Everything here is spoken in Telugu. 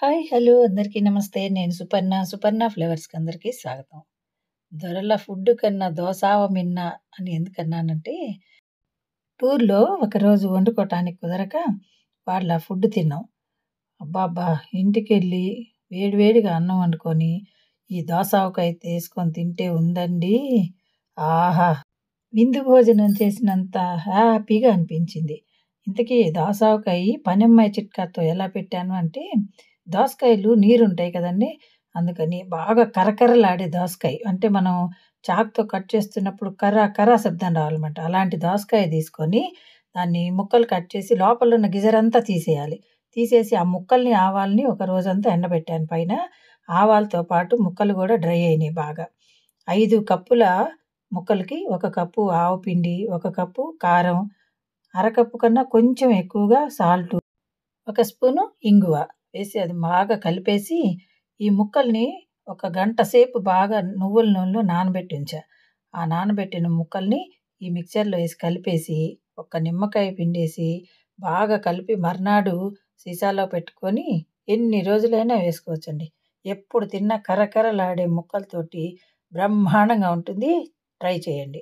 హాయ్! హలో! అందరికీ నమస్తే. నేను సుపర్ణ. సుపర్ణ ఫ్లేవర్స్‌కి అందరికీ స్వాగతం. దొరల ఫుడ్ కన్నా దోసావ మిన్న అని ఎందుకన్నానంటే, టూర్‌లో ఒకరోజు వండుకోటానికి కుదరక వాళ్ళ ఫుడ్ తిన్నాం. అబ్బబ్బా! ఇంటికెళ్ళి వేడి వేడిగా అన్నం వండుకొని, ఈ దోసావకాయ ఏసుకొని తింటే ఉందండి. ఆహా! విందు భోజనం చేసినంత హ్యాపీగా అనిపించింది. ఇంతకీ దోసావకాయి పనమ్మాయి చిట్కాతో ఎలా పెట్టాను అంటే, దోసకాయలు నీరుంటాయి కదండీ! అందుకని బాగా కరకరలాడే దోసకాయ అంటే మనం చాకుతో కట్ చేస్తున్నప్పుడు కర్రా శబ్దం రావాలన్నమాట. అలాంటి దోసకాయ తీసుకొని, దాన్ని ముక్కలు కట్ చేసి లోపలున్న గిజరంతా తీసేయాలి. తీసేసి ఆ ముక్కల్ని, ఆవాల్ని ఒక రోజంతా ఎండబెట్టాను పైన. ఆవాలతో పాటు ముక్కలు గూడా డ్రై అయినాయి బాగా. 5 కప్పుల ముక్కలకి 1 కప్పు ఆవు పిండి, 1 కప్పు కారం, అరకప్పు కన్నా కొంచెం ఎక్కువగా సాల్టు, 1 స్పూను ఇంగువ వేసి అది బాగా కలిపేసి, ఈ ముక్కల్ని ఒక గంట సేపు బాగా నువ్వుల నూనెలో నానబెట్టి ఉంచా. ఆ నానబెట్టిన ముక్కల్ని ఈ మిక్చర్‌లో ఏసి కలిపేసి, ఒక్క నిమ్మకాయ పిండేసి, బాగా కలిపి మర్నాడు సీసాలో పెట్టుకొని ఎన్ని రోజులైనా వేసుకోవచ్చండి. ఎప్పుడు తిన్నా కరకరలాడే ముక్కలతోటి బ్రహ్మాండంగా ఉంటుంది. ట్రై చేయండి.